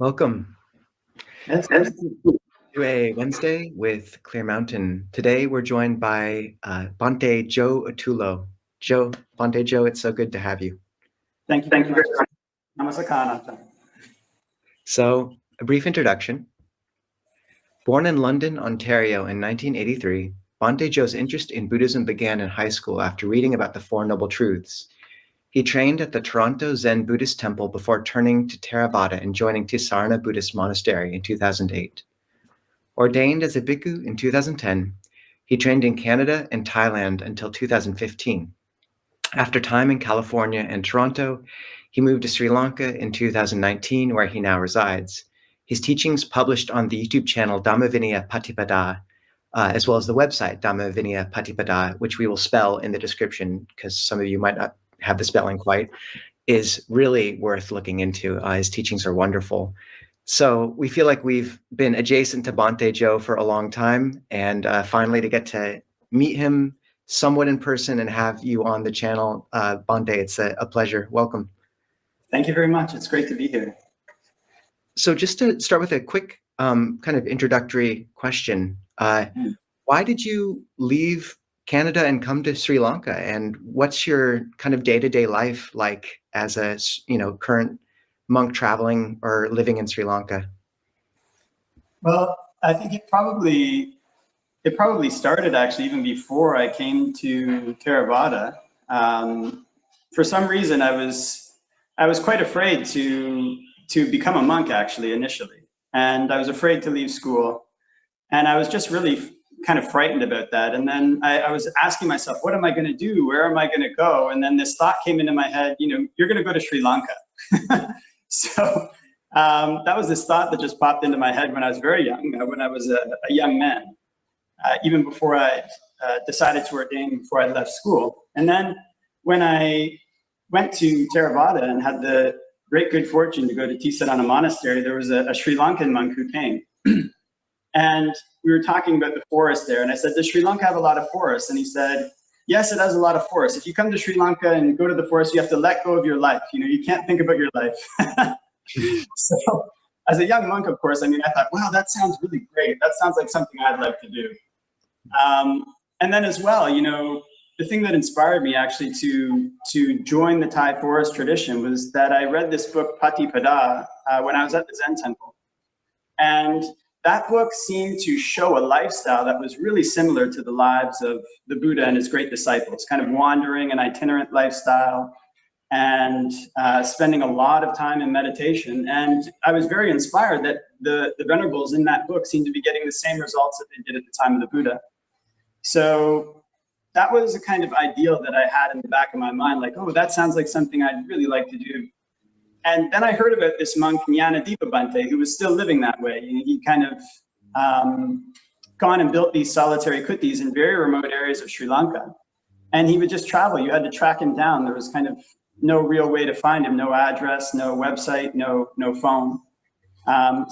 Welcome Yes. to a Wednesday with Clear Mountain. Today we're joined by Bhante Joe Atulo. Bhante Joe, it's so good to have you. Thank you very much. Namaskar. So, a brief introduction. Born in London, Ontario in 1983, Bhante Joe's interest in Buddhism began in high school after reading about the Four Noble Truths. He trained at the Toronto Zen Buddhist Temple before turning to Theravāda and joining Tisaraṇa Buddhist Monastery in 2008. Ordained as a bhikkhu in 2010, he trained in Canada and Thailand until 2015. After time in California and Toronto, he moved to Sri Lanka in 2019, where he now resides. His teachings published on the YouTube channel Dhammavinaya Patipada, as well as the website Dhammavinaya Patipada, which we will spell in the description because some of you might not have the spelling quite, is really worth looking into. His teachings are wonderful. So we feel like we've been adjacent to Bhante Joe for a long time, and finally to get to meet him somewhat in person and have you on the channel, Bhante, it's a pleasure. Welcome. Thank you very much. It's great to be here. So just to start with a quick kind of introductory question, why did you leave Canada and come to Sri Lanka, and what's your kind of day-to-day life like as a current monk traveling or living in Sri Lanka? Well, I think it probably started actually even before I came to Theravada. For some reason, I was quite afraid to become a monk actually initially, and I was afraid to leave school, and I was just really kind of frightened about that. And then I was asking myself, what am I going to do? Where am I going to go? And then this thought came into my head, you're going to go to Sri Lanka. So that was this thought that just popped into my head when I was very young, when I was a young man, even before I decided to ordain, before I left school. And then when I went to Theravada and had the great good fortune to go to Tisaraṇa Monastery, there was a Sri Lankan monk who came. And we were talking about the forest there. And I said, does Sri Lanka have a lot of forests? And he said, yes, it has a lot of forests. If you come to Sri Lanka and go to the forest, you have to let go of your life. You can't think about your life. So as a young monk, of course, I thought, wow, that sounds really great. That sounds like something I'd like to do. And then as well, the thing that inspired me actually to join the Thai forest tradition was that I read this book, Patipada, when I was at the Zen temple. And that book seemed to show a lifestyle that was really similar to the lives of the Buddha and his great disciples, kind of wandering an itinerant lifestyle and spending a lot of time in meditation. And I was very inspired that the venerables in that book seemed to be getting the same results that they did at the time of the Buddha. So that was a kind of ideal that I had in the back of my mind, like, oh, that sounds like something I'd really like to do. And then I heard about this monk, Jnanadipa Bhante, who was still living that way. He kind of gone and built these solitary kuttis in very remote areas of Sri Lanka. And he would just travel. You had to track him down. There was kind of no real way to find him, no address, no website, no phone.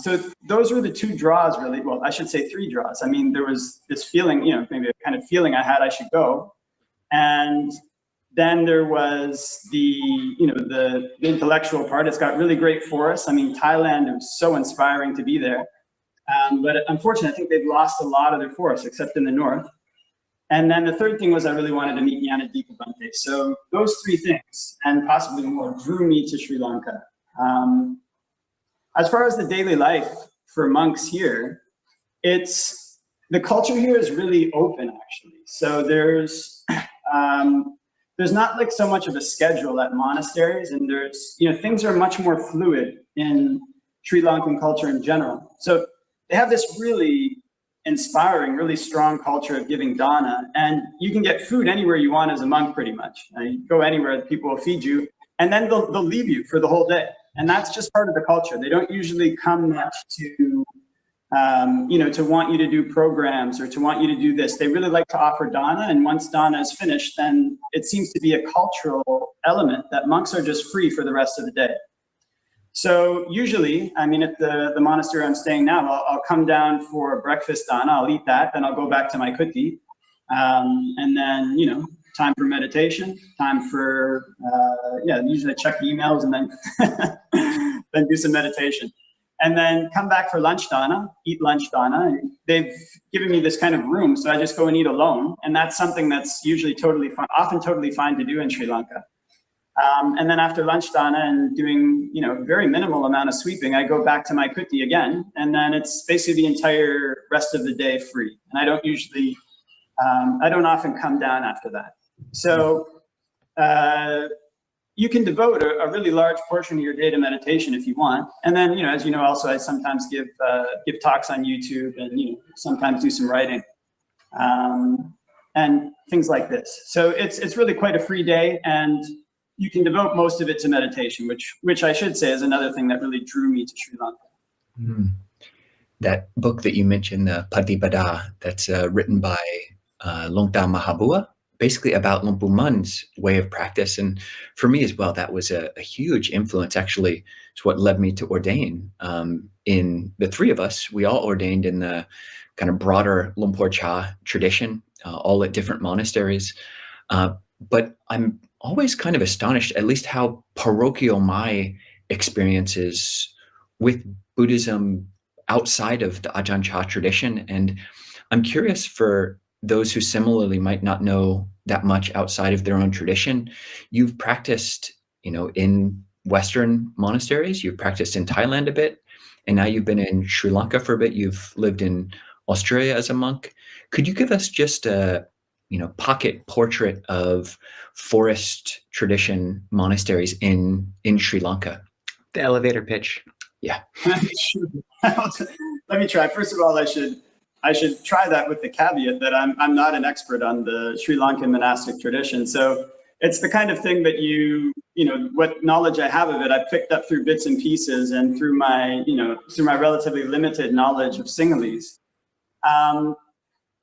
So those were the two draws, really. Well, I should say three draws. There was this feeling, maybe a kind of feeling I had I should go. And then there was the intellectual part. It's got really great forests. Thailand was so inspiring to be there. But unfortunately, I think they've lost a lot of their forests, except in the north. And then the third thing was I really wanted to meet Jnanadipa Bhante. So those three things, and possibly more, drew me to Sri Lanka. As far as the daily life for monks here, the culture here is really open, actually. So there's not like so much of a schedule at monasteries, and there's, things are much more fluid in Sri Lankan culture in general. So they have this really inspiring, really strong culture of giving dana, and you can get food anywhere you want as a monk, pretty much. You go anywhere, people will feed you, and then they'll leave you for the whole day. And that's just part of the culture. They don't usually come much to want you to do programs or to want you to do this. They really like to offer dana, and once dana is finished, then it seems to be a cultural element that monks are just free for the rest of the day. So usually, at the monastery I'm staying now, I'll come down for breakfast dana, I'll eat that, then I'll go back to my kuti, and then, time for meditation, time for, usually I check the emails and then, then do some meditation. and then come back for lunch dana, eat lunch dana. And they've given me this kind of room, so I just go and eat alone. And that's something that's usually totally fine, often totally fine to do in Sri Lanka. And then after lunch dana and doing, very minimal amount of sweeping, I go back to my kuti again. And then it's basically the entire rest of the day free. And I don't usually, I don't often come down after that. So you can devote a really large portion of your day to meditation if you want. And then, as you know, also I sometimes give talks on YouTube and, sometimes do some writing and things like this. So it's really quite a free day, and you can devote most of it to meditation, which I should say is another thing that really drew me to Sri Lanka. Mm. That book that you mentioned, the Patipada, that's written by Longta Mahabua, basically about Luang Pu Mun's way of practice. And for me as well, that was a huge influence. Actually, it's what led me to ordain. In the three of us, we all ordained in the kind of broader Lumpur Cha tradition, all at different monasteries. But I'm always kind of astonished, at least how parochial my experience is with Buddhism outside of the Ajahn Chah tradition. And I'm curious, for those who similarly might not know that much outside of their own tradition, you've practiced, in Western monasteries, you've practiced in Thailand a bit, and now you've been in Sri Lanka for a bit. You've lived in Australia as a monk. Could you give us just a, pocket portrait of forest tradition monasteries in Sri Lanka? The elevator pitch. Yeah. Let me try. First of all, I should try that with the caveat that I'm not an expert on the Sri Lankan monastic tradition. So it's the kind of thing that what knowledge I have of it, I've picked up through bits and pieces and through my relatively limited knowledge of Sinhalese.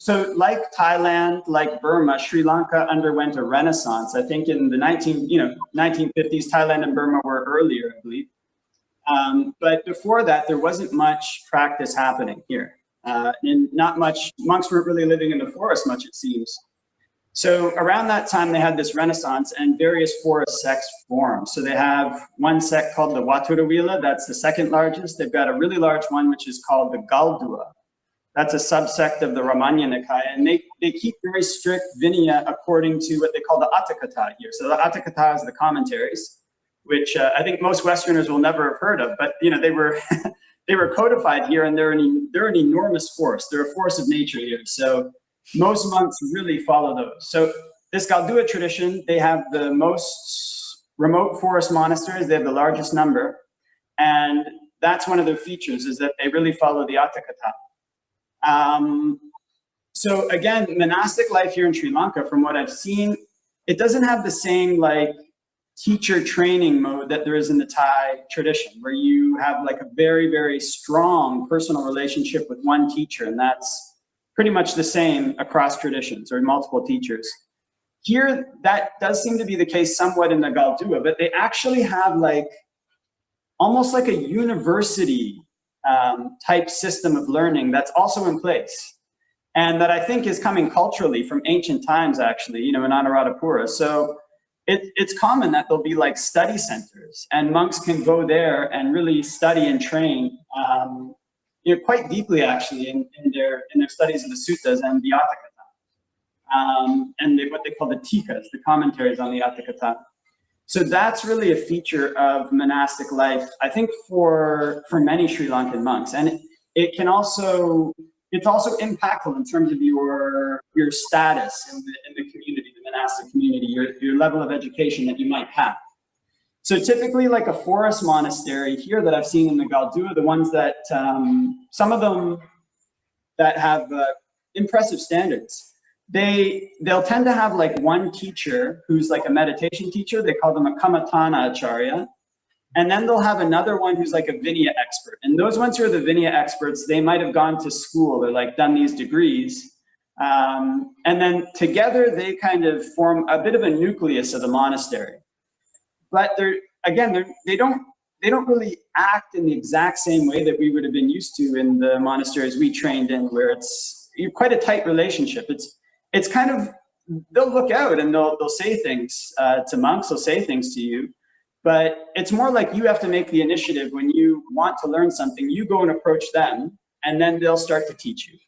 So like Thailand, like Burma, Sri Lanka underwent a renaissance. I think in the 1950s, Thailand and Burma were earlier, I believe. But before that, there wasn't much practice happening here. And not much, monks weren't really living in the forest much, it seems. So around that time, they had this renaissance and various forest sects formed. So they have one sect called the Waturawila, that's the second largest. They've got a really large one, which is called the Galdua. That's a subsect of the Ramanya Nikaya, and they keep very strict Vinaya according to what they call the Atthakatha here. So the Atthakatha is the commentaries, which I think most Westerners will never have heard of, but they were they were codified here, and they're an enormous force. They're a force of nature here. So most monks really follow those. So this Galdua tradition, they have the most remote forest monasteries. They have the largest number, and that's one of their features, is that they really follow the Atthakatha. So again, monastic life here in Sri Lanka, from what I've seen, it doesn't have the same teacher training mode that there is in the Thai tradition, where you have a very, very strong personal relationship with one teacher, and that's pretty much the same across traditions, or multiple teachers. Here, that does seem to be the case somewhat in the Galdua, but they actually have almost like a university type system of learning that's also in place, and that I think is coming culturally from ancient times, actually, in Anuradhapura. So it's common that there'll be study centers, and monks can go there and really study and train quite deeply, actually, in their studies of the suttas and the Atthakatha, and what they call the tikas, the commentaries on the Atthakatha. So that's really a feature of monastic life, I think, for many Sri Lankan monks, and it's also impactful in terms of your status in the community, the monastic community, your level of education that you might have. So typically, a forest monastery here that I've seen in the Galdua, the ones that some of them that have impressive standards, they'll tend to have one teacher who's a meditation teacher. They call them a Kammatthana Acharya. And then they'll have another one who's a Vinaya expert. And those ones who are the Vinaya experts, they might have gone to school or done these degrees. And then together they kind of form a bit of a nucleus of the monastery. But they don't really act in the exact same way that we would have been used to in the monasteries we trained in, where it's quite a tight relationship. It's kind of, they'll look out and they'll say things to monks, they'll say things to you, But it's more like you have to make the initiative. When you want to learn something, you go and approach them, and then they'll start to teach you.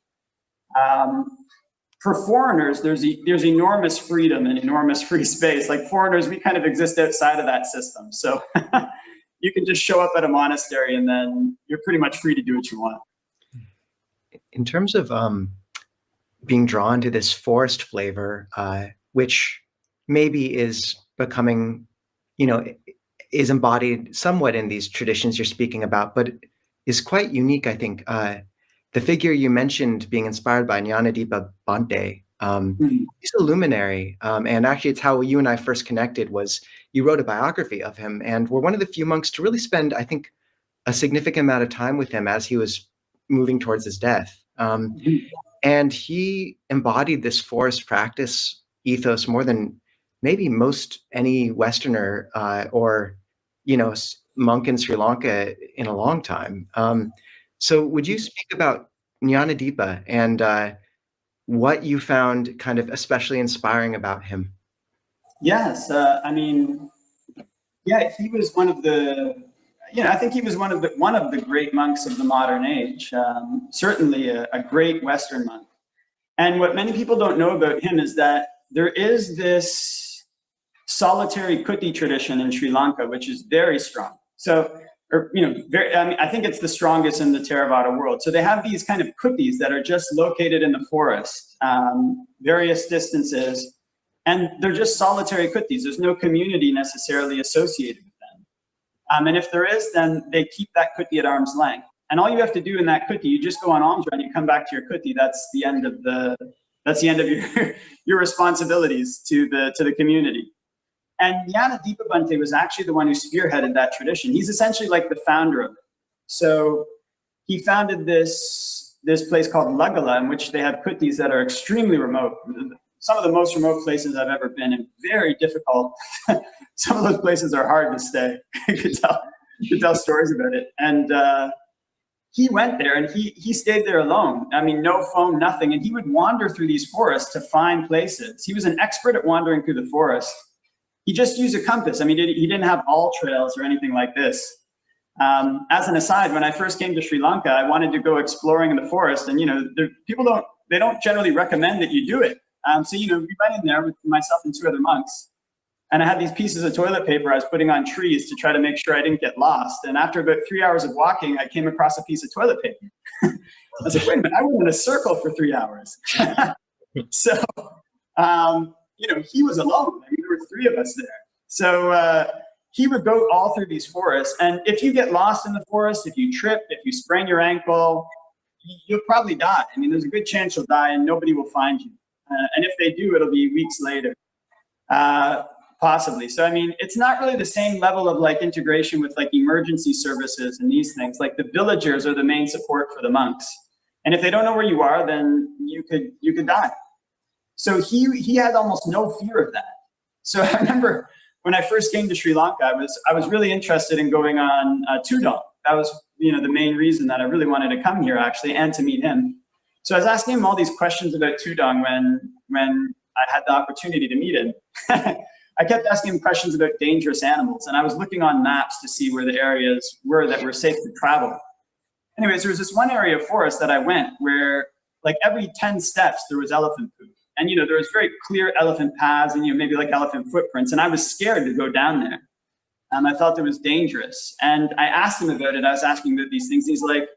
For foreigners, there's enormous freedom and enormous free space. Like foreigners, we kind of exist outside of that system. So you can just show up at a monastery and then you're pretty much free to do what you want. In terms of being drawn to this forest flavor, which maybe is becoming, is embodied somewhat in these traditions you're speaking about, but is quite unique, I think. The figure you mentioned being inspired by Gnanadeepa Bhante, he's a luminary. And actually, it's how you and I first connected. Was you wrote a biography of him, and were one of the few monks to really spend, I think, a significant amount of time with him as he was moving towards his death. And he embodied this forest practice ethos more than maybe most any Westerner or monk in Sri Lanka in a long time. So would you speak about Gnanadeepa and what you found kind of especially inspiring about him? Yes, he was one of the, I think he was one of the great monks of the modern age. Certainly a great Western monk. And what many people don't know about him is that there is this solitary kuti tradition in Sri Lanka, which is very strong. So, I think it's the strongest in the Theravada world. So they have these kind of kutis that are just located in the forest, various distances, and they're just solitary kutis. There's no community necessarily associated with them. And if there is, then they keep that kuti at arm's length. And all you have to do in that kuti, you just go on alms run, you come back to your kuti. That's the end of your responsibilities to the community. And Gnanadeepa Bhante was actually the one who spearheaded that tradition. He's essentially like the founder of it. So he founded this place called Lagala, in which they have kutis that are extremely remote. Some of the most remote places I've ever been, and very difficult. Some of those places are hard to stay. You could tell stories about it. And he went there and he stayed there alone. I mean, no phone, nothing. And he would wander through these forests to find places. He was an expert at wandering through the forest. He just used a compass. I mean, he didn't have all trails or anything like this. As an aside, when I first came to Sri Lanka, I wanted to go exploring in the forest, and people don't generally recommend that you do it. So we went in there with myself and two other monks, and I had these pieces of toilet paper I was putting on trees to try to make sure I didn't get lost. And after about 3 hours of walking, I came across a piece of toilet paper. I was like, wait a minute, I went in a circle for 3 hours. So, he was alone. I mean, there were three of us there. So he would go all through these forests. And if you get lost in the forest, if you trip, if you sprain your ankle, you'll probably die. I mean, there's a good chance you'll die and nobody will find you. And if they do, it'll be weeks later, possibly. So, I mean, it's not really the same level of like integration with like emergency services and these things. Like the villagers are the main support for the monks. And if they don't know where you are, then you could die. So he had almost no fear of that. So I remember when I first came to Sri Lanka, I was really interested in going on Tudong. That was the main reason that I really wanted to come here actually, and to meet him. So I was asking him all these questions about Tudong when I had the opportunity to meet him. I kept asking him questions about dangerous animals, and I was looking on maps to see where the areas were that were safe to travel. Anyways, there was this one area of forest that I went where like every 10 steps there was elephant poop. And there was very clear elephant paths and maybe like elephant footprints. And I was scared to go down there. I felt it was dangerous. And I asked him about it. I was asking about these things. He's like,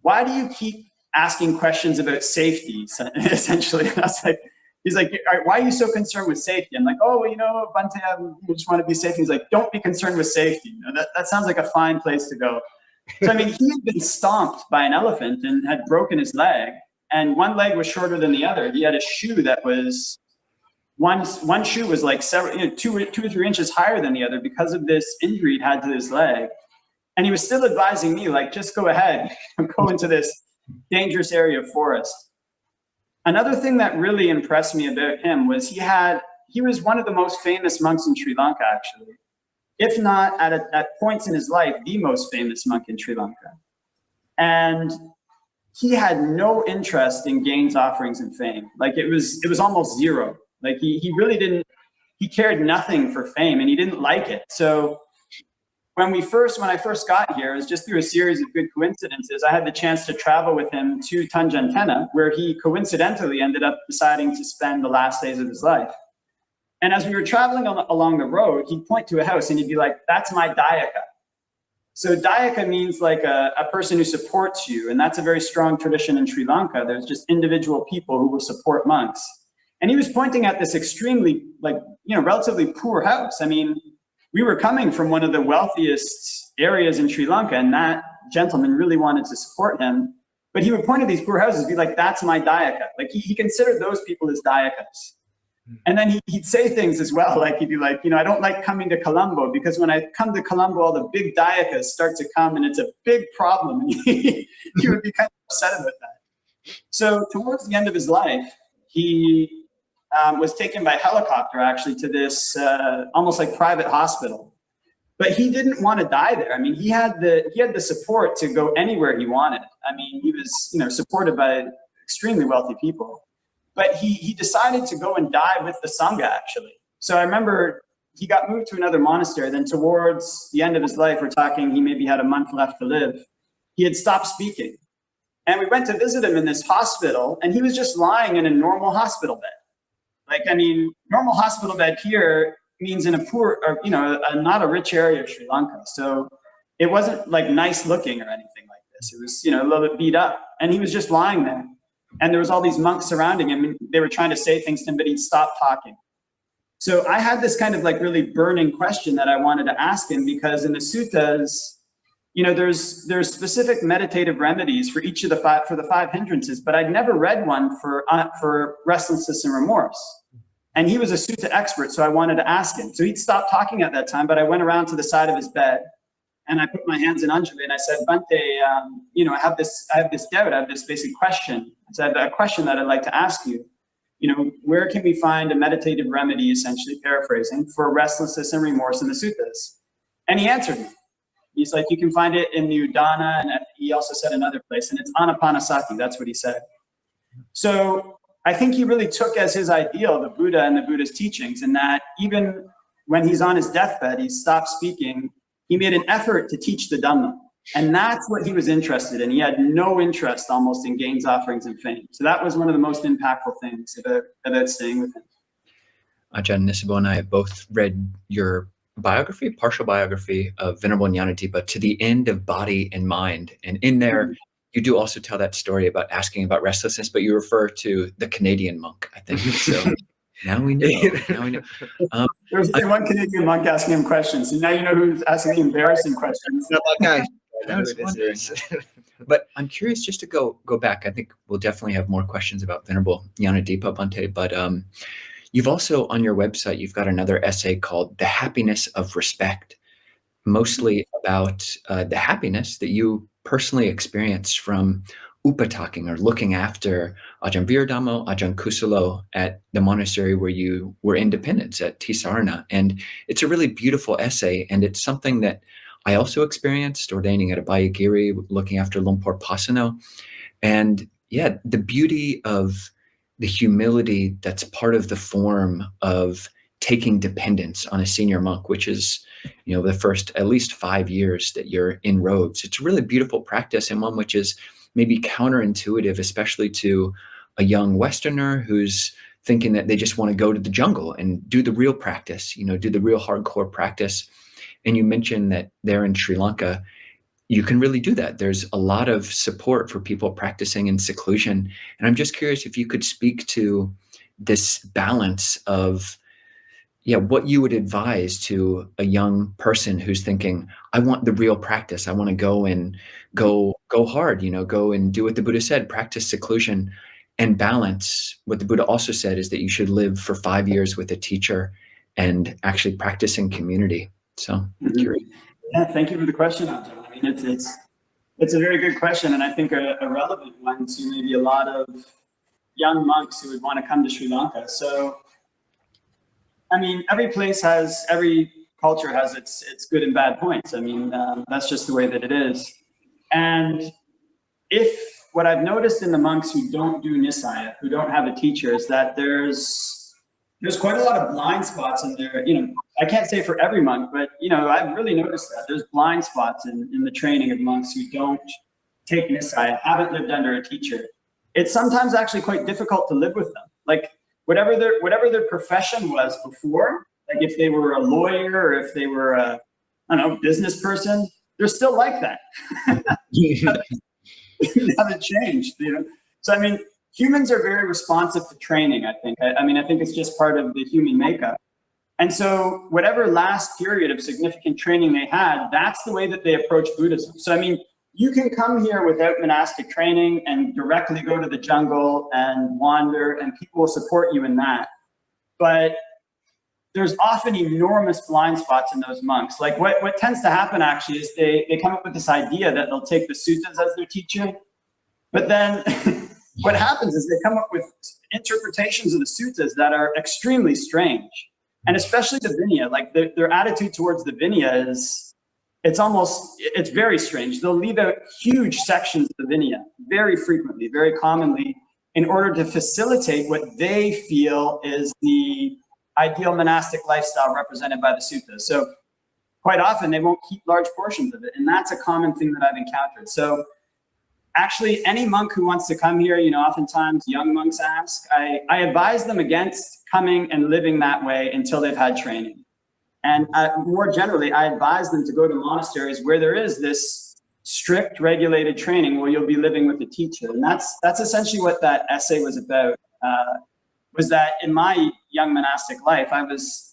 why do you keep asking questions about safety, essentially? And I was like, he's like, all right, why are you so concerned with safety? I'm like, oh, well, Bhante, I just want to be safe. He's like, don't be concerned with safety. That sounds like a fine place to go. So, I mean, he had been stomped by an elephant and had broken his leg. And one leg was shorter than the other. He had a shoe that was, one shoe was like several, 2 or 3 inches higher than the other because of this injury he'd had to his leg. And he was still advising me, like, just go ahead and go into this dangerous area of forest. Another thing that really impressed me about him was he was one of the most famous monks in Sri Lanka, actually. If not at points in his life, the most famous monk in Sri Lanka. And he had no interest in gains, offerings, and fame. Like it was almost zero. Like he really didn't, he cared nothing for fame and he didn't like it. So when I first got here, it was just through a series of good coincidences. I had the chance to travel with him to Tanjantena, where he coincidentally ended up deciding to spend the last days of his life. And as we were traveling along the road, he'd point to a house and he'd be like, "That's my dayaka." So dayaka means like a person who supports you. And that's a very strong tradition in Sri Lanka. There's just individual people who will support monks. And he was pointing at this extremely, relatively poor house. I mean, we were coming from one of the wealthiest areas in Sri Lanka, and that gentleman really wanted to support him. But he would point at these poor houses and be like, "That's my dayaka." Like he considered those people as dayakas. And then he'd say things as well, like he'd be like, "I don't like coming to Colombo because when I come to Colombo, all the big dayakas start to come and it's a big problem." And he would be kind of upset about that. So towards the end of his life, he was taken by helicopter actually to this almost like private hospital. But he didn't want to die there. I mean, he had the support to go anywhere he wanted. I mean, he was supported by extremely wealthy people. But he decided to go and die with the Saṅgha, actually. So I remember he got moved to another monastery. Then towards the end of his life, we're talking, he maybe had a month left to live. He had stopped speaking. And we went to visit him in this hospital, and he was just lying in a normal hospital bed. Like, I mean, normal hospital bed here means in a poor, or, not a rich area of Sri Lanka. So it wasn't like nice looking or anything like this. It was, a little bit beat up. And he was just lying there. And there was all these monks surrounding him, and they were trying to say things to him, but he'd stop talking. So I had this kind of like really burning question that I wanted to ask him, because in the suttas, there's specific meditative remedies for each of the five hindrances, but I'd never read one for restlessness and remorse. And he was a sutta expert, so I wanted to ask him. So he'd stopped talking at that time, but I went around to the side of his bed, and I put my hands in Anjali and I said, "Bhante, I have this doubt, I have this basic question. So I have a question that I'd like to ask you. Where can we find a meditative remedy, essentially paraphrasing, for restlessness and remorse in the suttas?" And he answered me. He's like, "You can find it in the Udana," and he also said another place, and it's Anapanasati, that's what he said. So I think he really took as his ideal the Buddha and the Buddha's teachings, and that even when he's on his deathbed, he stopped speaking. He made an effort to teach the Dhamma. And that's what he was interested in. He had no interest almost in gains, offerings, and fame. So that was one of the most impactful things about staying with him. Ajahn Nisabo and I have both read your biography, partial biography of Venerable Ñāṇatīpa, to the end of Body and Mind. And in there, you do also tell that story about asking about restlessness, but you refer to the Canadian monk, I think. So now we know. There was one Canadian monk asking him questions, and now you know who's asking the embarrassing questions. That guy. But I'm curious, just to go back. I think we'll definitely have more questions about Venerable Ñāṇatīpa, Bhante. But you've also on your website, you've got another essay called "The Happiness of Respect," mostly about the happiness that you personally experienced from upataking, or looking after Ajahn Viradhammo, Ajahn Kusalo at the monastery where you were in dependence at Tisaraṇa. And it's a really beautiful essay, and it's something that I also experienced ordaining at Abhayagiri, looking after Lumpur Pasano. And yeah, the beauty of the humility that's part of the form of taking dependence on a senior monk, which is, the first at least 5 years that you're in robes. It's a really beautiful practice, and one which is maybe counterintuitive, especially to a young Westerner who's thinking that they just want to go to the jungle and do the real practice, do the real hardcore practice. And you mentioned that there in Sri Lanka, you can really do that. There's a lot of support for people practicing in seclusion. And I'm just curious if you could speak to this balance of, what you would advise to a young person who's thinking, I want the real practice. I want to go and go hard, go and do what the Buddha said, practice seclusion, and balance. What the Buddha also said is that you should live for 5 years with a teacher and actually practice in community. So curious. Yeah, thank you for the question, Ajahn. I mean, it's a very good question, and I think a relevant one to maybe a lot of young monks who would want to come to Sri Lanka. So, I mean, every culture has its good and bad points. I mean, that's just the way that it is. And what I've noticed in the monks who don't do Nisaya, who don't have a teacher, is that there's there's quite a lot of blind spots in there. I can't say for every monk, but I've really noticed that there's blind spots in the training of monks who don't take Nisai, haven't lived under a teacher. It's sometimes actually quite difficult to live with them. Like whatever their profession was before, like if they were a lawyer or if they were a, I don't know, business person, they're still like that. Haven't changed, So I mean, humans are very responsive to training, I think. I think it's just part of the human makeup. And so whatever last period of significant training they had, that's the way that they approach Buddhism. So I mean, you can come here without monastic training and directly go to the jungle and wander, and people will support you in that. But there's often enormous blind spots in those monks. Like what tends to happen actually is they come up with this idea that they'll take the suttas as their teacher, but then what happens is they come up with interpretations of the suttas that are extremely strange. And especially the Vinaya, like their attitude towards the Vinaya is, it's very strange. They'll leave out huge sections of the Vinaya very frequently, very commonly, in order to facilitate what they feel is the ideal monastic lifestyle represented by the suttas. So quite often they won't keep large portions of it. And that's a common thing that I've encountered. So actually any monk who wants to come here, oftentimes young monks ask, I advise them against coming and living that way until they've had training. And more generally, I advise them to go to monasteries where there is this strict regulated training where you'll be living with a teacher. And that's essentially what that essay was about. Was that in my young monastic life, I was,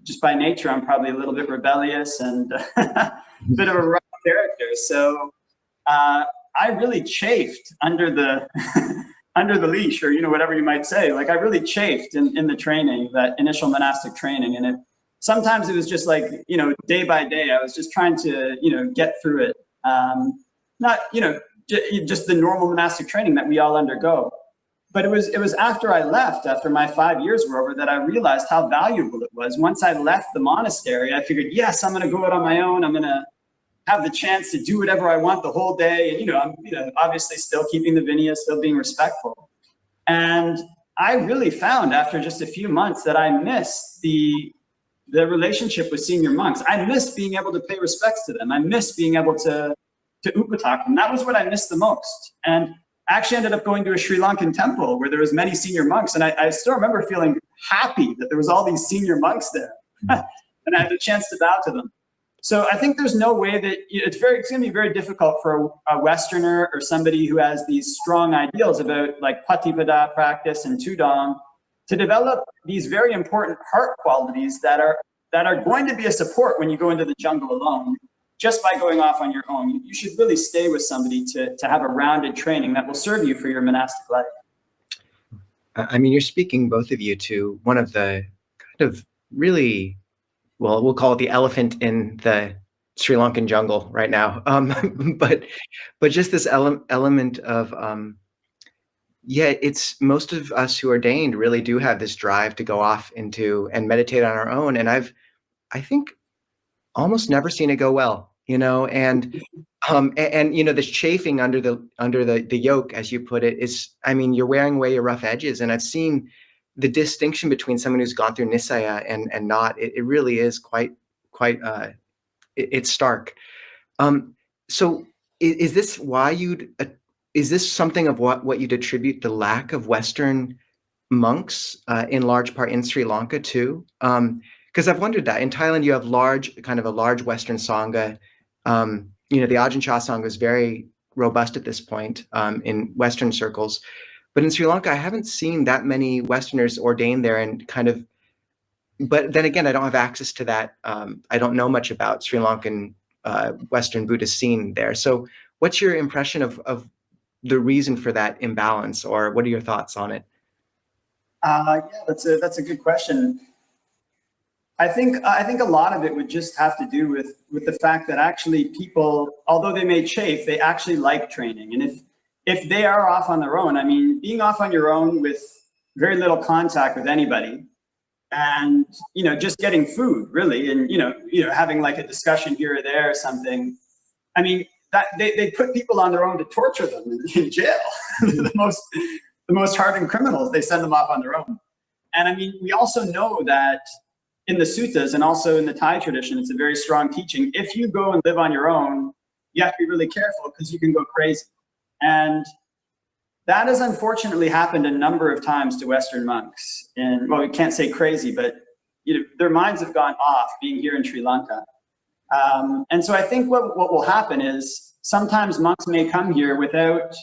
just by nature, I'm probably a little bit rebellious and a bit of a rough character. So I really chafed under the under the leash, or whatever you might say. Like I really chafed in the training, that initial monastic training, and sometimes it was just like day by day. I was just trying to get through it. Not just the normal monastic training that we all undergo. But it was after I left, after my 5 years were over, that I realized how valuable it was. Once I left the monastery, I figured, yes, I'm going to go out on my own. I'm going to have the chance to do whatever I want the whole day. And, I'm obviously still keeping the Vinaya, still being respectful. And I really found after just a few months that I missed the relationship with senior monks. I missed being able to pay respects to them. I missed being able to upatak them. That was what I missed the most. And I actually ended up going to a Sri Lankan temple where there was many senior monks. And I still remember feeling happy that there was all these senior monks there. And I had a chance to bow to them. So I think there's no way that it's going to be very difficult for a Westerner or somebody who has these strong ideals about like Patipada practice and Tudong to develop these very important heart qualities that are going to be a support when you go into the jungle alone. Just by going off on your own, you should really stay with somebody to have a rounded training that will serve you for your monastic life. I mean, you're speaking, both of you, to one of the kind of really, well, we'll call it the elephant in the Sri Lankan jungle right now. But just this element of, it's most of us who are ordained really do have this drive to go off into and meditate on our own. And I think almost never seen it go well, and this chafing under the yoke, as you put it, is, I mean, you're wearing away your rough edges. And I've seen the distinction between someone who's gone through Nisaya and not. It really is quite it's stark. So is this why is this something of what you'd attribute the lack of Western monks in large part in Sri Lanka too? Because I've wondered that in Thailand you have a large Western Saṅgha. The Ajahn Chah Saṅgha is very robust at this point in Western circles, but in Sri Lanka I haven't seen that many Westerners ordained there, and but then again I don't have access to that. I don't know much about Sri Lankan Western Buddhist scene there. So what's your impression of the reason for that imbalance, or what are your thoughts on it? Yeah, that's a good question. I think a lot of it would just have to do with the fact that actually people, although they may chafe, they actually like training. And if they are off on their own, I mean, being off on your own with very little contact with anybody, and just getting food really, and having like a discussion here or there or something. I mean, that they put people on their own to torture them in jail. the most hardened criminals, they send them off on their own. And I mean, we also know that in the suttas and also in the Thai tradition, it's a very strong teaching. If you go and live on your own, you have to be really careful because you can go crazy. And that has unfortunately happened a number of times to Western monks. And well, we can't say crazy, but their minds have gone off being here in Sri Lanka. And so I think what will happen is sometimes monks may come here without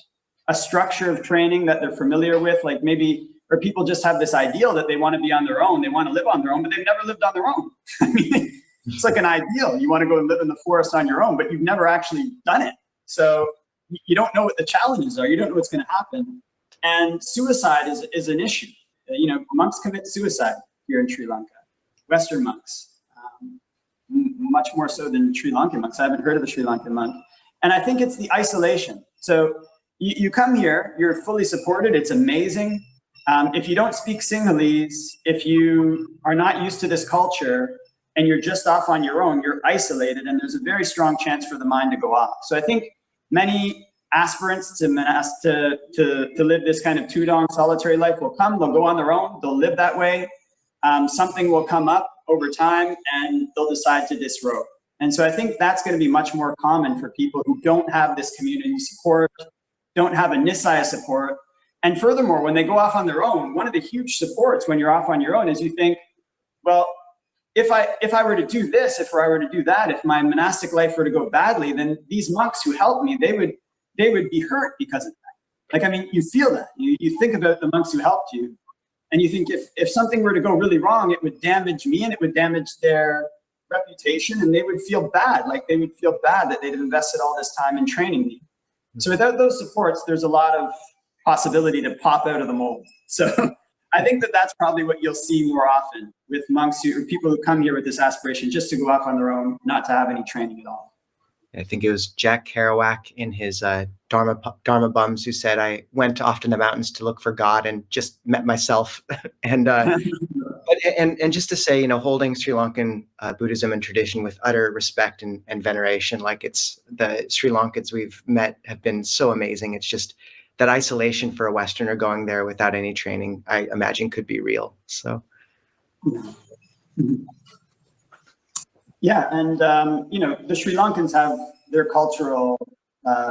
a structure of training that they're familiar with, like maybe, or people just have this ideal that they want to be on their own, they want to live on their own, but they've never lived on their own. I mean, it's like an ideal. You want to go and live in the forest on your own, but you've never actually done it. So you don't know what the challenges are. You don't know what's going to happen. And suicide is an issue. Monks commit suicide here in Sri Lanka, Western monks, much more so than Sri Lankan monks. I haven't heard of a Sri Lankan monk. And I think it's the isolation. So you come here, you're fully supported. It's amazing. If you don't speak Sinhalese, if you are not used to this culture and you're just off on your own, you're isolated, and there's a very strong chance for the mind to go off. So I think many aspirants to live this kind of tudong solitary life will come, they'll go on their own, they'll live that way. Something will come up over time and they'll decide to disrobe. And so I think that's going to be much more common for people who don't have this community support, don't have a Nisaya support. And furthermore, when they go off on their own, one of the huge supports when you're off on your own is you think, well, if I were to do this, if I were to do that, if my monastic life were to go badly, then these monks who helped me, they would be hurt because of that. Like, I mean, you feel that. You think about the monks who helped you, and you think if something were to go really wrong, it would damage me and it would damage their reputation, and they would feel bad. Like, they would feel bad that they'd invested all this time in training me. So without those supports, there's a lot of possibility to pop out of the mold. So I think that's probably what you'll see more often with monks or people who come here with this aspiration just to go off on their own, not to have any training at all. I think it was Jack Kerouac in his Dharma Bums who said, I went off to the mountains to look for God and just met myself. and just to say, holding Sri Lankan Buddhism and tradition with utter respect and veneration, like it's the Sri Lankans we've met have been so amazing. It's just that isolation for a Westerner going there without any training, I imagine could be real. So. Yeah, and the Sri Lankans have their cultural.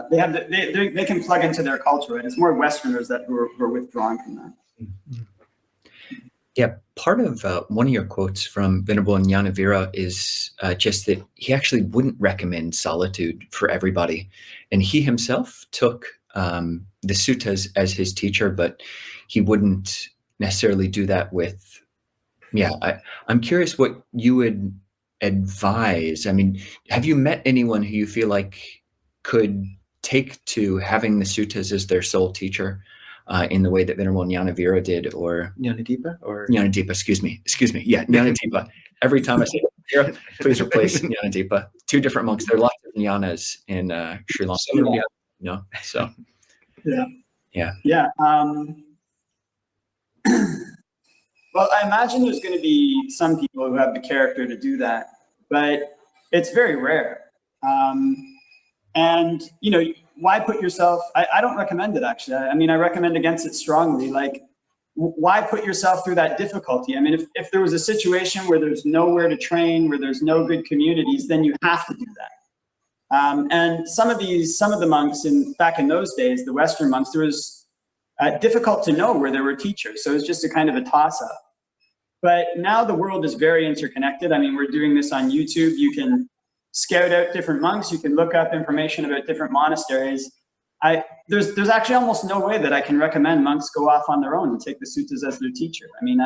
They can plug into their culture, right? It's more Westerners who are withdrawn from that. Yeah, part of one of your quotes from Venerable Ñāṇavīra is just that he actually wouldn't recommend solitude for everybody, and he himself took the suttas as his teacher, but he wouldn't necessarily do that with. Yeah, I'm curious what you would advise. I mean, have you met anyone who you feel like could take to having the suttas as their sole teacher in the way that Venerable Ñāṇavīra did, or Ñāṇadeepa, excuse me. Yeah, Ñāṇadeepa. Every time I say Ñāṇadeepa, please replace Ñāṇadeepa. Two different monks. There are lots of Ñānas in Sri Lanka. So. Yeah. Well, I imagine there's going to be some people who have the character to do that, but it's very rare. And, why put yourself, I don't recommend it, actually. I mean, I recommend against it strongly. Like, why put yourself through that difficulty? I mean, if there was a situation where there's nowhere to train, where there's no good communities, then you have to do that. And some of the monks back in those days, the Western monks, there was difficult to know where there were teachers. So it was just a kind of a toss-up. But now the world is very interconnected. I mean, we're doing this on YouTube. You can scout out different monks. You can look up information about different monasteries. There's actually almost no way that I can recommend monks go off on their own and take the suttas as their teacher. I mean,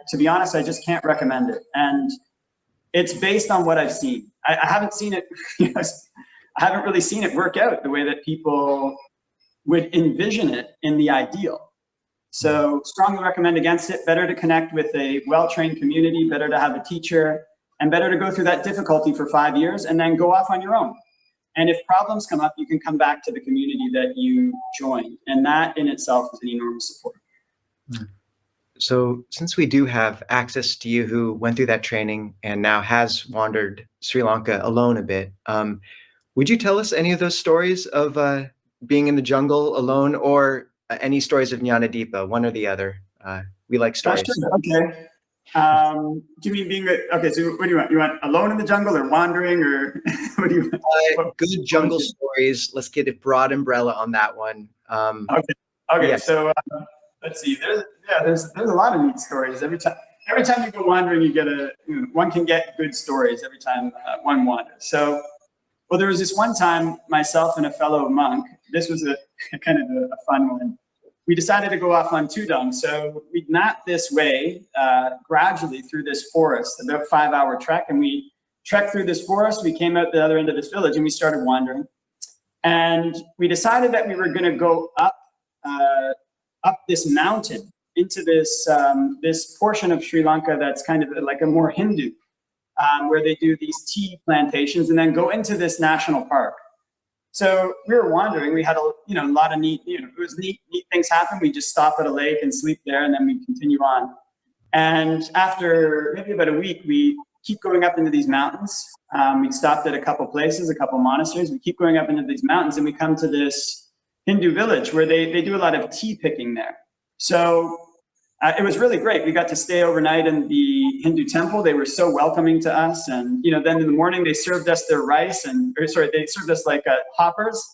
to be honest, I just can't recommend it. And it's based on what I've seen. I haven't seen it, I haven't really seen it work out the way that people would envision it in the ideal. So strongly recommend against it. Better to connect with a well-trained community, better to have a teacher, and better to go through that difficulty for 5 years and then go off on your own. And if problems come up, you can come back to the community that you joined. And that in itself is an enormous support. So since we do have access to you who went through that training and now has wandered Sri Lanka alone a bit, would you tell us any of those stories of being in the jungle alone, or any stories of Ñāṇadeepa, one or the other? We like stories. Okay. Do you mean being okay? So what do you want? You want alone in the jungle or wandering, or what do you want? Good jungle stories. Let's get a broad umbrella on that one. Okay. Yes. So let's see. There's a lot of neat stories. Every time you go wandering, one can get good stories every time one wanders. So, well, there was this one time, myself and a fellow monk. This was a kind of a fun one. We decided to go off on Tudong. So we mapped this way gradually through this forest, about 5-hour trek. And we trekked through this forest. We came out the other end of this village and we started wandering. And we decided that we were going to go up this mountain into this this portion of Sri Lanka that's kind of like a more Hindu, where they do these tea plantations, and then go into this national park. So we were wandering. We had a lot of neat, it was neat things happen. We just stop at a lake and sleep there, and then we continue on. And after maybe about a week, we keep going up into these mountains. We stopped at a couple places, a couple monasteries. We keep going up into these mountains, and we come to this Hindu village where they do a lot of tea picking there. So it was really great. We got to stay overnight in the Hindu temple. They were so welcoming to us. And, then in the morning they served us their rice they served us like hoppers.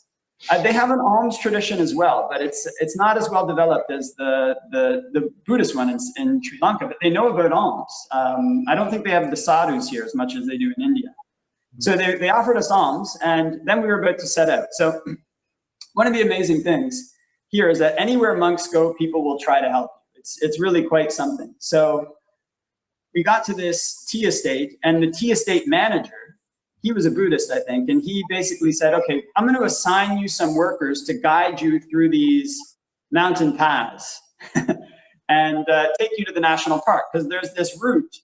They have an alms tradition as well, but it's not as well developed as the Buddhist one in Sri Lanka, but they know about alms. I don't think they have the sadhus here as much as they do in India. So they offered us alms, and then we were about to set out. So one of the amazing things here is that anywhere monks go, people will try to help. It's really quite something. So we got to this tea estate, and the tea estate manager, he was a Buddhist, I think, and he basically said, okay, I'm going to assign you some workers to guide you through these mountain paths and take you to the national park, because there's this route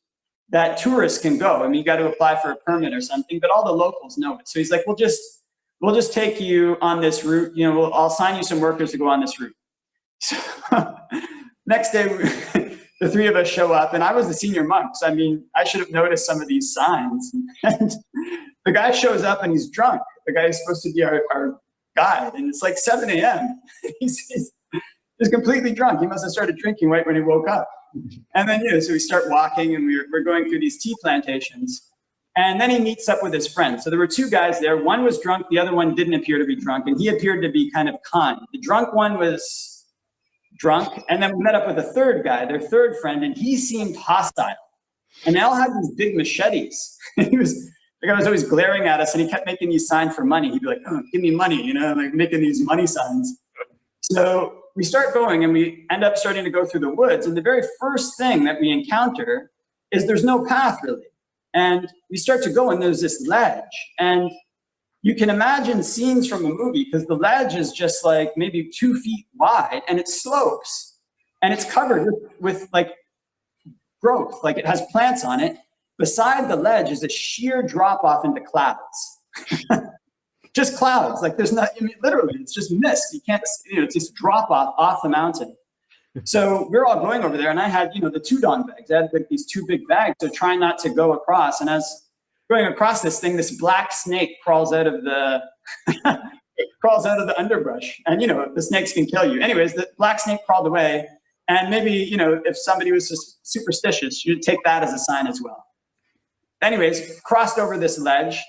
that tourists can go. I mean, you got to apply for a permit or something, but all the locals know it. So he's like, we'll just take you on this route. I'll assign you some workers to go on this route. So next day, the three of us show up, and I was the senior monk. So, I mean, I should have noticed some of these signs. And the guy shows up, and he's drunk. The guy is supposed to be our guide, and it's like 7 a.m. He's completely drunk. He must have started drinking right when he woke up. And then, so we start walking, and we're going through these tea plantations. And then he meets up with his friend. So there were two guys there. One was drunk. The other one didn't appear to be drunk, and he appeared to be kind of kind. The drunk one was drunk, and then we met up with a third guy, their third friend, and he seemed hostile. And they all had these big machetes. The guy was always glaring at us, and he kept making these signs for money. He'd be like, oh, give me money, like making these money signs. So we start going, and we end up starting to go through the woods, and the very first thing that we encounter is there's no path, really. And we start to go, and there's this ledge, and you can imagine scenes from a movie, because the ledge is just like maybe 2 feet wide, and it slopes, and it's covered with like growth, like it has plants on it. Beside the ledge is a sheer drop off into clouds. Just clouds, like there's not, literally, it's just mist. You can't, it's just drop off the mountain. So we're all going over there, and I had, the Tudong bags. I had like these 2 big bags, so trying not to go across. And as going across this thing, this black snake crawls out of the underbrush, and the snakes can kill you. Anyways, the black snake crawled away, and maybe if somebody was just superstitious, you'd take that as a sign as well. Anyways, crossed over this ledge,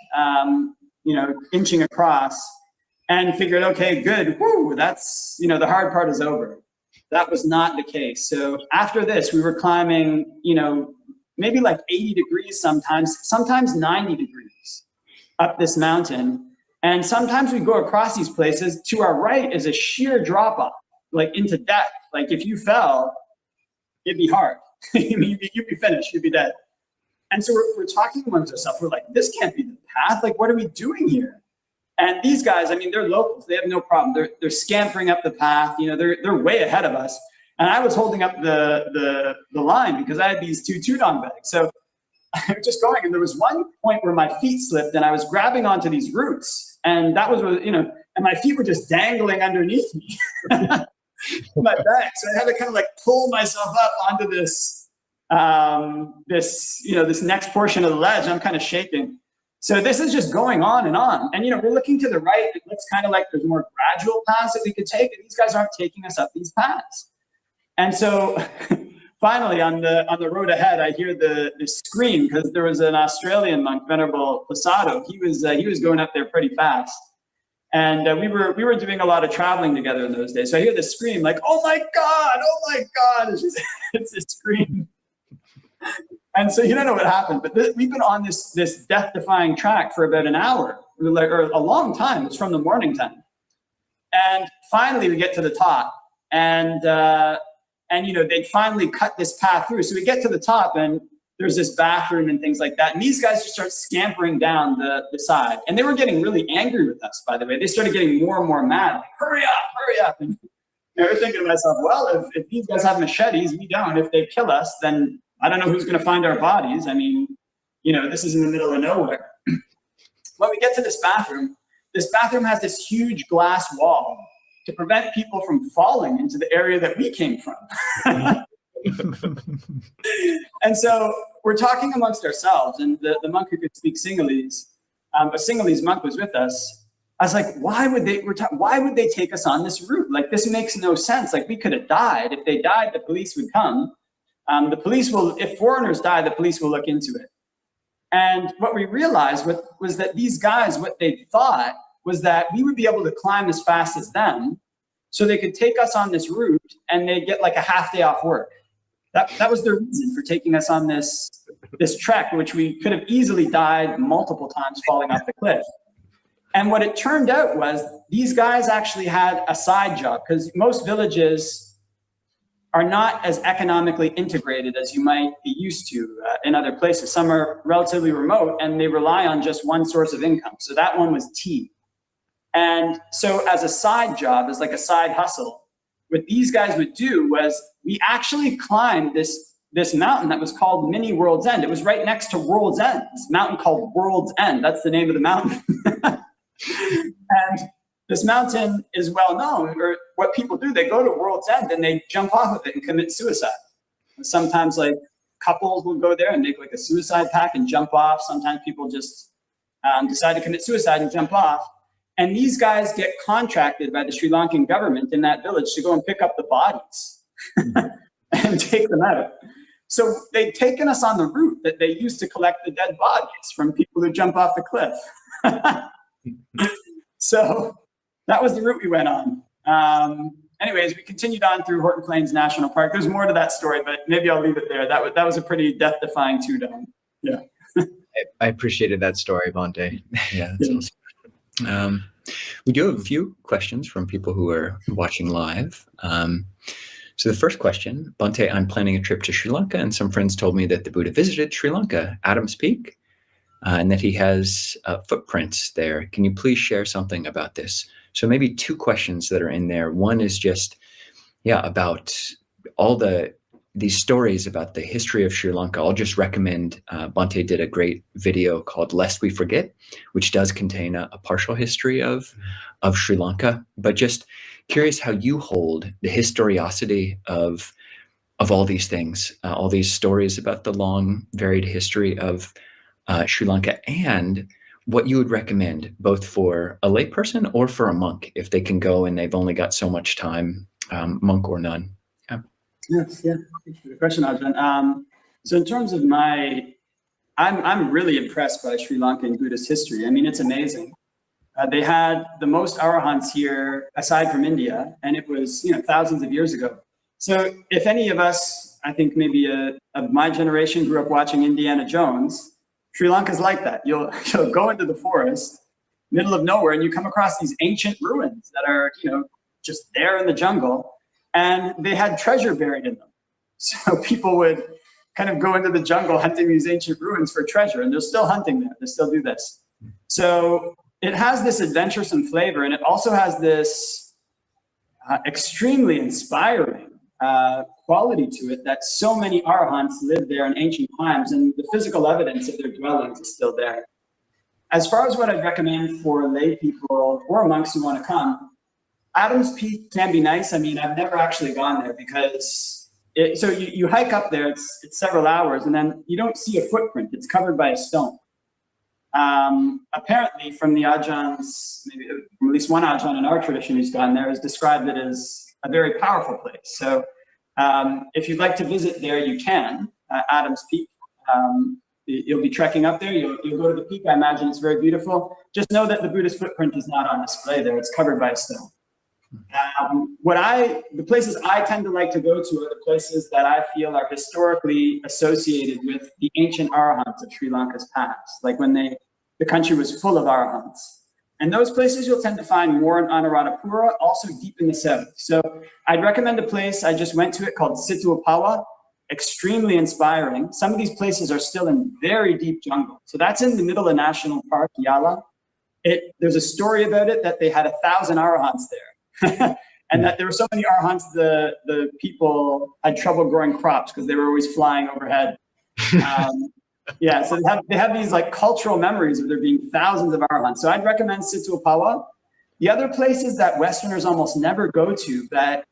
inching across, and figured, okay, good, whoo, that's the hard part is over. That was not the case. So after this, we were climbing, maybe like 80 degrees sometimes 90 degrees up this mountain. And sometimes we go across these places. To our right is a sheer drop off, like into death. Like if you fell, it'd be hard. You'd be finished, you'd be dead. And so we're talking amongst ourselves. We're like, this can't be the path. Like, what are we doing here? And these guys, I mean, they're locals. They have no problem. They're scampering up the path. They're way ahead of us. And I was holding up the line because I had these 2 Tudong bags. So I was just going, and there was one point where my feet slipped, and I was grabbing onto these roots, and that was, and my feet were just dangling underneath me, my back. So I had to kind of like pull myself up onto this, this next portion of the ledge. I'm kind of shaking. So this is just going on. And, we're looking to the right. It looks kind of like there's more gradual paths that we could take, and these guys aren't taking us up these paths. And so finally, on the road ahead, I hear the scream, because there was an Australian monk, Venerable Posado. He was going up there pretty fast, and we were doing a lot of traveling together in those days. So I hear the scream, like, "Oh my God! Oh my God!" It's a scream. And so you don't know what happened, but we've been on this death-defying track for about an hour, or a long time. It's from the morning time, and finally we get to the top, and they finally cut this path through. So we get to the top, and there's this bathroom and things like that. And these guys just start scampering down the side, and they were getting really angry with us. By the way, they started getting more and more mad, like, hurry up! And I was thinking to myself, well, if these guys have machetes, we don't. If they kill us, then I don't know who's going to find our bodies. I mean, this is in the middle of nowhere. When we get to this bathroom has this huge glass wall to prevent people from falling into the area that we came from. And so we're talking amongst ourselves, and the monk who could speak Sinhalese, a Sinhalese monk was with us. I was like, why would they take us on this route? Like, this makes no sense. Like, we could have died. If they died, the police would come. The police will, if foreigners die, the police will look into it. And what we realized was that these guys, what they thought was that we would be able to climb as fast as them, so they could take us on this route and they'd get like a half day off work. That was their reason for taking us on this trek, which we could have easily died multiple times falling off the cliff. And what it turned out was these guys actually had a side job, because most villages are not as economically integrated as you might be used to in other places. Some are relatively remote and they rely on just one source of income. So that one was tea. And so as a side job, as like a side hustle, what these guys would do was we actually climbed this mountain that was called Mini World's End. It was right next to World's End, this mountain called World's End. That's the name of the mountain. And this mountain is well known, or what people do, they go to World's End and they jump off of it and commit suicide. And sometimes like couples will go there and make like a suicide pact and jump off. Sometimes people just decide to commit suicide and jump off. And these guys get contracted by the Sri Lankan government in that village to go and pick up the bodies and take them out. So they'd taken us on the route that they used to collect the dead bodies from people who jump off the cliff. So that was the route we went on. Anyways, we continued on through Horton Plains National Park. There's more to that story, but maybe I'll leave it there. That was a pretty death-defying two-down. Yeah. I appreciated that story, Bhante. Yeah, that's awesome. We do have a few questions from people who are watching live. So the first question, Bhante, I'm planning a trip to Sri Lanka, and some friends told me that the Buddha visited Sri Lanka, Adams Peak, and that he has footprints there. Can you please share something about this? So maybe two questions that are in there. One is just, about all these stories about the history of Sri Lanka. I'll just recommend, Bhante did a great video called Lest We Forget, which does contain a partial history of Sri Lanka, but just curious how you hold the historicity of all these things, all these stories about the long, varied history of Sri Lanka, and what you would recommend both for a layperson or for a monk if they can go and they've only got so much time, monk or none. Yes, yeah. Thanks for the question, Ajahn. So in terms of I'm really impressed by Sri Lankan Buddhist history. I mean, it's amazing. They had the most Arahants here aside from India, and it was thousands of years ago. So if any of us, I think maybe of my generation, grew up watching Indiana Jones, Sri Lanka's like that. You'll go into the forest, middle of nowhere, and you come across these ancient ruins that are just there in the jungle. And they had treasure buried in them. So people would kind of go into the jungle hunting these ancient ruins for treasure, and they're still hunting there. They still do this. So it has this adventuresome flavor, and it also has this extremely inspiring quality to it that so many Arahants lived there in ancient times, and the physical evidence of their dwellings is still there. As far as what I'd recommend for lay people or monks who want to come, Adams Peak can be nice. I mean, I've never actually gone there because you hike up there, it's several hours, and then you don't see a footprint. It's covered by a stone. Apparently from the Ajahns, maybe at least one Ajahn in our tradition who's gone there has described it as a very powerful place. So If you'd like to visit there, you can, Adams Peak. You'll be trekking up there. You'll go to the peak. I imagine it's very beautiful. Just know that the Buddhist footprint is not on display there. It's covered by stone. The places I tend to like to go to are the places that I feel are historically associated with the ancient Arahants of Sri Lanka's past, like when the country was full of Arahants. And those places you'll tend to find more in Anuradhapura, also deep in the south. So I'd recommend a place, I just went to it, called Situpawa. Extremely inspiring. Some of these places are still in very deep jungle. So that's in the middle of National Park, Yala. There's a story about it that they had 1,000 Arahants there. And that there were so many Arahants, the people had trouble growing crops because they were always flying overhead. Yeah, so they have these like cultural memories of there being thousands of Arahants. So I'd recommend Situpawa. The other places that Westerners almost never go to, that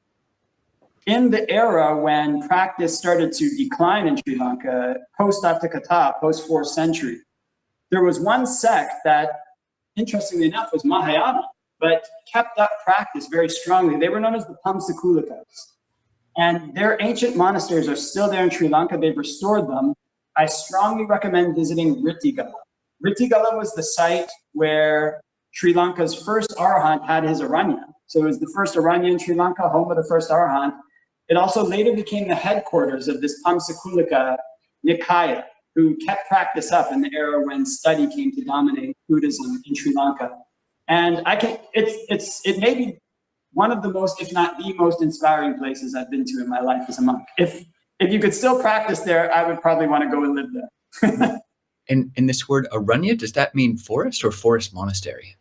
in the era when practice started to decline in Sri Lanka, post-Atthakatha, post-4th century, there was one sect that, interestingly enough, was Mahayana, but kept up practice very strongly. They were known as the Pamsakulikas. And their ancient monasteries are still there in Sri Lanka. They've restored them. I strongly recommend visiting Rittigala. Rittigala was the site where Sri Lanka's first Arahant had his Aranya. So it was the first Aranya in Sri Lanka, home of the first Arahant. It also later became the headquarters of this Pamsakulika Nikaya, who kept practice up in the era when study came to dominate Buddhism in Sri Lanka. And it may be one of the most, if not the most inspiring places I've been to in my life as a monk. If you could still practice there, I would probably want to go and live there. And this word Aranya, does that mean forest or forest monastery?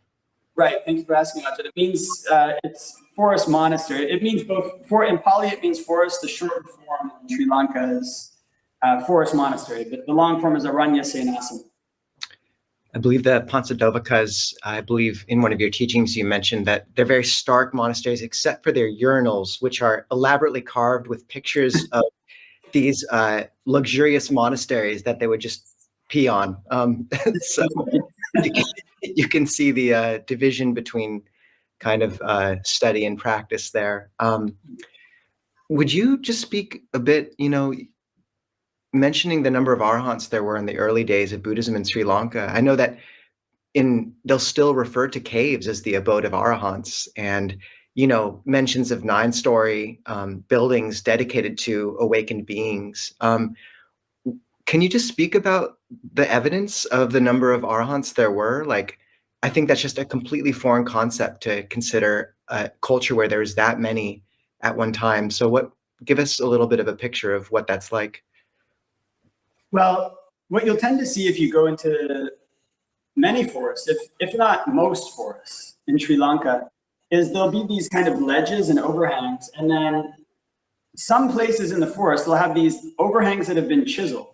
Right. Thank you for asking, Ajit. It means it's forest monastery. It means both. In Pali, it means forest. The short form in Sri Lanka is forest monastery, but the long form is Aranya Senasana. I believe the Pansadhovakas, I believe in one of your teachings, you mentioned that they're very stark monasteries, except for their urinals, which are elaborately carved with pictures of these luxurious monasteries that they would just pee on. So you can see the division between kind of study and practice there. Would you just speak a bit, mentioning the number of Arahants there were in the early days of Buddhism in Sri Lanka? I know that they'll still refer to caves as the abode of Arahants, and mentions of 9-story buildings dedicated to awakened beings. Can you just speak about the evidence of the number of Arahants there were? Like, I think that's just a completely foreign concept to consider a culture where there's that many at one time. So give us a little bit of a picture of what that's like. Well, what you'll tend to see if you go into many forests, if not most forests in Sri Lanka, is there'll be these kind of ledges and overhangs. And then some places in the forest, they'll have these overhangs that have been chiseled.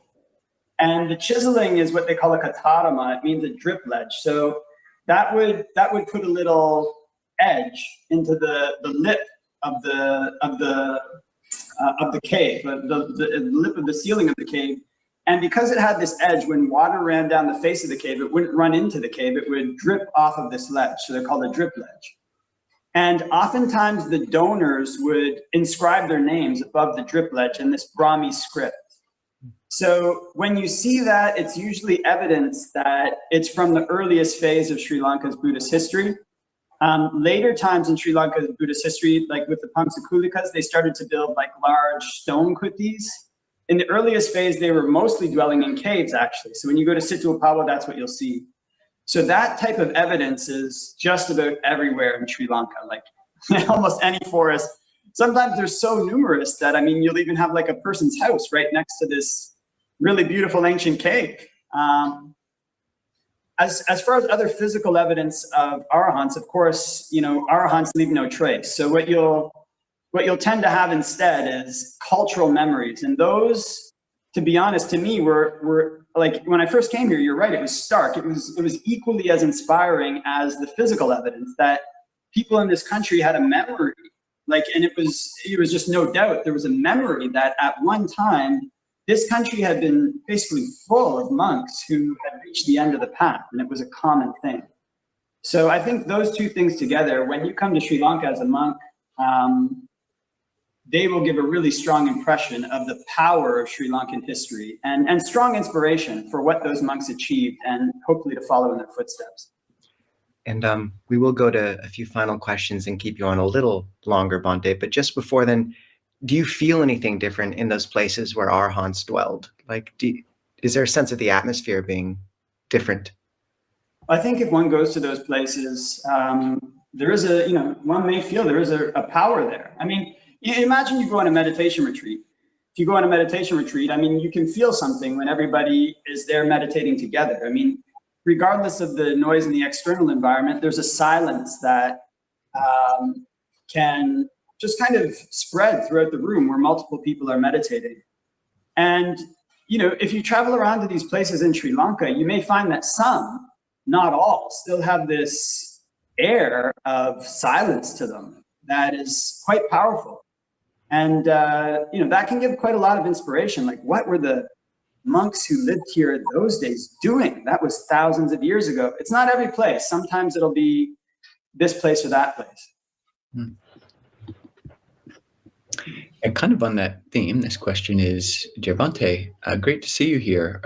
And the chiseling is what they call a katarama. It means a drip ledge. So that would put a little edge into the lip of the cave, the lip of the ceiling of the cave. And because it had this edge, when water ran down the face of the cave, it wouldn't run into the cave. It would drip off of this ledge. So they're called a drip ledge. And oftentimes the donors would inscribe their names above the drip ledge in this Brahmi script. So when you see that, it's usually evidence that it's from the earliest phase of Sri Lanka's Buddhist history. Later times in Sri Lanka's Buddhist history, like with the Pamsakulikas, they started to build like large stone kutis. In the earliest phase, they were mostly dwelling in caves, actually. So when you go to Situpawa, that's what you'll see. So that type of evidence is just about everywhere in Sri Lanka, like almost any forest. Sometimes they're so numerous that, you'll even have like a person's house right next to this really beautiful ancient cave. As far as other physical evidence of Arahants, of course, Arahants leave no trace. So what you'll tend to have instead is cultural memories. And those, to be honest, to me, were like, when I first came here, you're right, it was stark. It was equally as inspiring as the physical evidence that people in this country had a memory. And it was just no doubt, there was a memory that at one time, this country had been basically full of monks who had reached the end of the path, and it was a common thing. So I think those two things together, when you come to Sri Lanka as a monk, they will give a really strong impression of the power of Sri Lankan history and strong inspiration for what those monks achieved and hopefully to follow in their footsteps. And we will go to a few final questions and keep you on a little longer, Bhante. But just before then, do you feel anything different in those places where Arahants dwelled? Like, is there a sense of the atmosphere being different? I think if one goes to those places, there is one may feel there is a power there. I mean, imagine you go on a meditation retreat. If you go on a meditation retreat, I mean, you can feel something when everybody is there meditating together. I mean, regardless of the noise in the external environment, there's a silence that can just kind of spread throughout the room where multiple people are meditating. And, if you travel around to these places in Sri Lanka, you may find that some, not all, still have this air of silence to them that is quite powerful. And, that can give quite a lot of inspiration. Like, what were the monks who lived here in those days doing? That was thousands of years ago. It's not every place. Sometimes it'll be this place or that place. Hmm. And kind of on that theme, this question is, dear Bhante, great to see you here.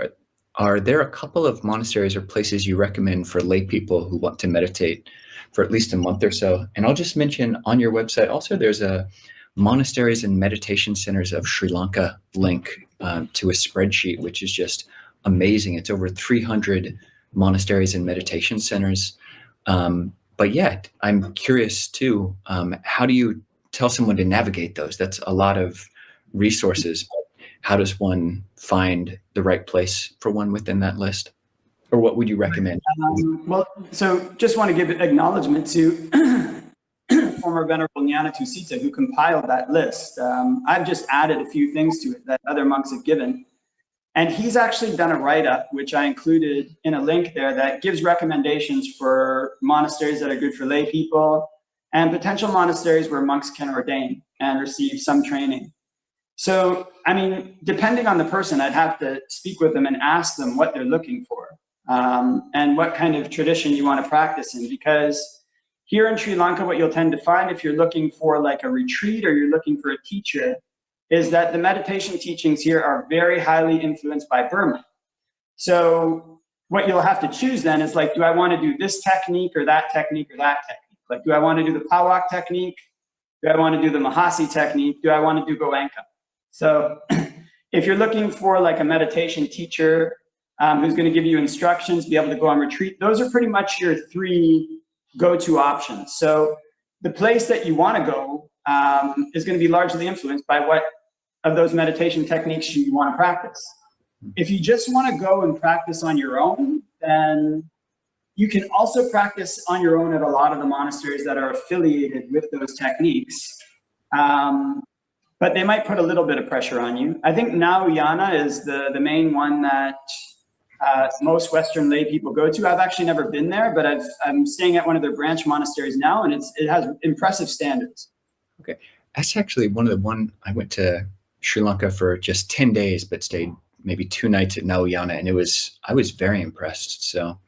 Are there a couple of monasteries or places you recommend for lay people who want to meditate for at least a month or so? And I'll just mention on your website also, there's a Monasteries and Meditation Centers of Sri Lanka link to a spreadsheet, which is just amazing. It's over 300 monasteries and meditation centers. But yeah, I'm curious too, how do you tell someone to navigate those? That's a lot of resources. But how does one find the right place for one within that list? Or what would you recommend? Well, so just want to give acknowledgement to former Venerable Ñāṇatusita, who compiled that list. I've just added a few things to it that other monks have given. And he's actually done a write-up, which I included in a link there, that gives recommendations for monasteries that are good for lay people and potential monasteries where monks can ordain and receive some training. So, I mean, depending on the person, I'd have to speak with them and ask them what they're looking for and what kind of tradition you want to practice in. Because here in Sri Lanka, what you'll tend to find if you're looking for like a retreat or you're looking for a teacher is that the meditation teachings here are very highly influenced by Burma. So what you'll have to choose then is like, do I want to do this technique or that technique or that technique? Like, do I want to do the Pawak technique? Do I want to do the Mahasi technique? Do I want to do Goenka? So if you're looking for like a meditation teacher who's going to give you instructions, be able to go on retreat, those are pretty much your three go-to options. So the place that you want to go is going to be largely influenced by what of those meditation techniques you want to practice. If you just want to go and practice on your own, then you can also practice on your own at a lot of the monasteries that are affiliated with those techniques. But they might put a little bit of pressure on you. I think Nauyana is the main one that most Western lay people go to. I've actually never been there, but I'm staying at one of their branch monasteries now, and it has impressive standards. Okay, that's actually I went to Sri Lanka for just 10 days, but stayed maybe 2 nights at Nauyana, and I was very impressed. So,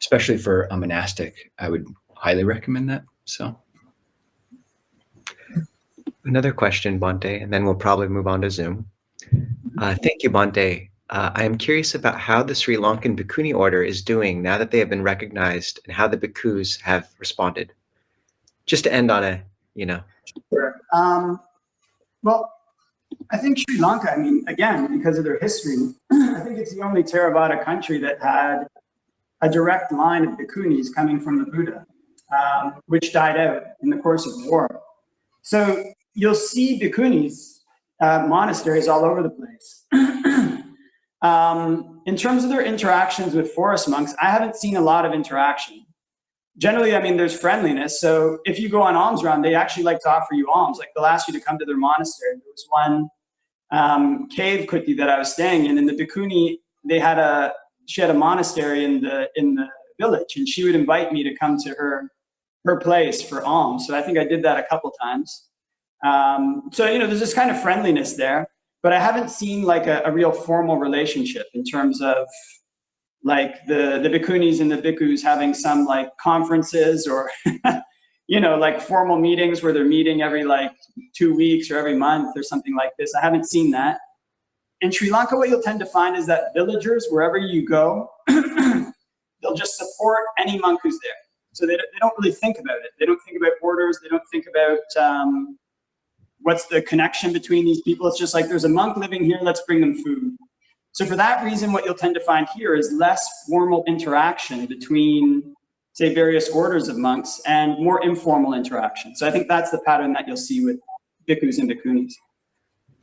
especially for a monastic, I would highly recommend that. So, another question, Bhante, and then we'll probably move on to Zoom. Thank you, Bhante. I am curious about how the Sri Lankan Bhikkhuni order is doing now that they have been recognized and how the bhikkhus have responded. Just to end on a, Sure. Well, I think Sri Lanka, I mean, again, because of their history, I think it's the only Theravada country that had a direct line of bhikkhunis coming from the Buddha, which died out in the course of war. So you'll see bhikkhunis, monasteries all over the place. In terms of their interactions with forest monks, I haven't seen a lot of interaction. Generally, I mean, there's friendliness. So if you go on alms round, they actually like to offer you alms. Like they'll ask you to come to their monastery. There was one cave kuti that I was staying in, and the bhikkhuni, she had a monastery in the village, and she would invite me to come to her place for alms. So I think I did that a couple times. So there's this kind of friendliness there, but I haven't seen like a real formal relationship in terms of like the bhikkhunis and the bhikkhus having some like conferences or like formal meetings where they're meeting every like 2 weeks or every month or something like this. I haven't seen that. In Sri Lanka, what you'll tend to find is that villagers, wherever you go, they'll just support any monk who's there. So they don't really think about it. They don't think about orders. They don't think about what's the connection between these people. It's just like, there's a monk living here, let's bring them food. So for that reason, what you'll tend to find here is less formal interaction between, say, various orders of monks and more informal interaction. So I think that's the pattern that you'll see with bhikkhus and bhikkhunis.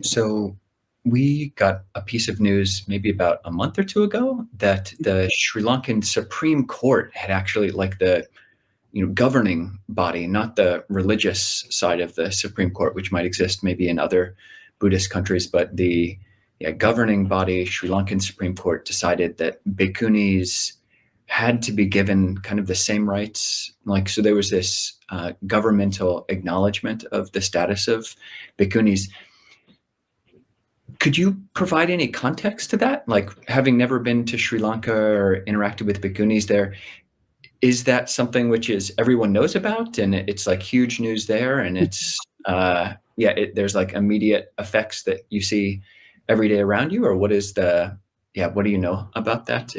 So we got a piece of news maybe about a month or two ago that the Sri Lankan Supreme Court had actually, like the governing body, not the religious side of the Supreme Court, which might exist maybe in other Buddhist countries, but the governing body, Sri Lankan Supreme Court, decided that bhikkhunis had to be given kind of the same rights. So there was this governmental acknowledgement of the status of bhikkhunis. Could you provide any context to that? Like, having never been to Sri Lanka or interacted with bhikkhunis there, is that something which is everyone knows about and it's like huge news there, and it's there's like immediate effects that you see every day around you, or what is what do you know about that?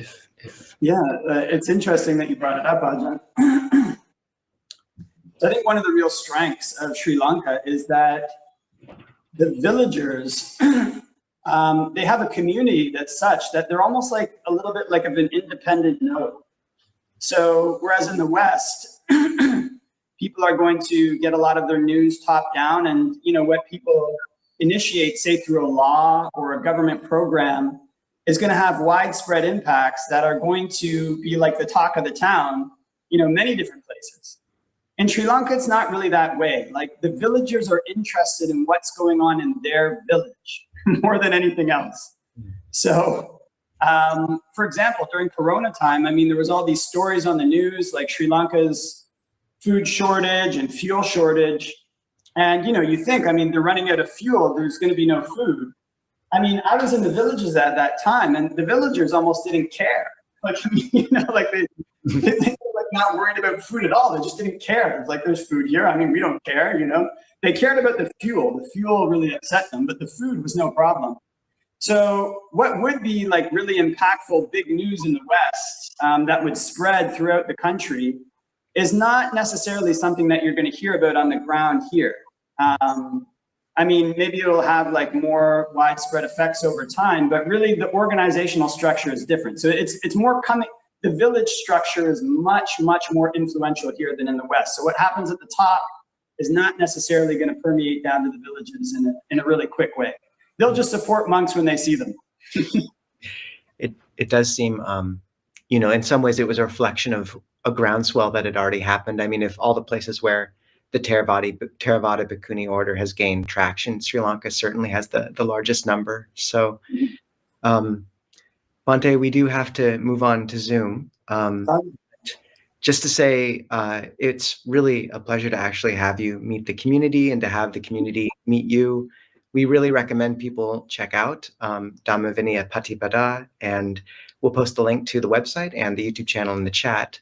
It's interesting that you brought it up, Ajahn. So I think one of the real strengths of Sri Lanka is that the villagers, they have a community that's such that they're almost like a little bit like of an independent node. So whereas in the West, people are going to get a lot of their news top down, and what people initiate, say through a law or a government program, is going to have widespread impacts that are going to be like the talk of the town, many different places. In Sri Lanka, it's not really that way. Like, the villagers are interested in what's going on in their village more than anything else. So, for example, during Corona time, there was all these stories on the news, like Sri Lanka's food shortage and fuel shortage. And, you think, they're running out of fuel, there's going to be no food. I was in the villages at that time, and the villagers almost didn't care. Like, they were like not worried about food at all. They just didn't care. It's like, there's food here. We don't care, They cared about the fuel. The fuel really upset them, but the food was no problem. So what would be like really impactful big news in the West that would spread throughout the country is not necessarily something that you're going to hear about on the ground here. Maybe it'll have like more widespread effects over time, but really the organizational structure is different. So it's more coming, the village structure is much, much more influential here than in the West. So what happens at the top is not necessarily going to permeate down to the villages in a really quick way. They'll just support monks when they see them. It does seem, in some ways it was a reflection of a groundswell that had already happened. If all the places where the Theravada Bhikkhuni order has gained traction, Sri Lanka certainly has the largest number. So, Bhante, we do have to move on to Zoom. Just to say, it's really a pleasure to actually have you meet the community and to have the community meet you. We really recommend people check out Dhammavinaya Patipada, and we'll post the link to the website and the YouTube channel in the chat.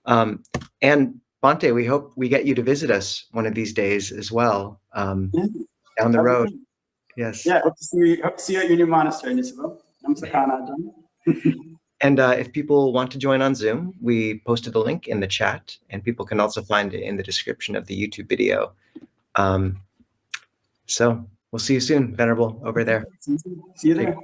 And Bhante, we hope we get you to visit us one of these days as well, down the road. Yes. Yeah, hope to see you at your new monastery, Nisabo. And if people want to join on Zoom, we posted a link in the chat, and people can also find it in the description of the YouTube video. So we'll see you soon, Venerable, over there. See you there.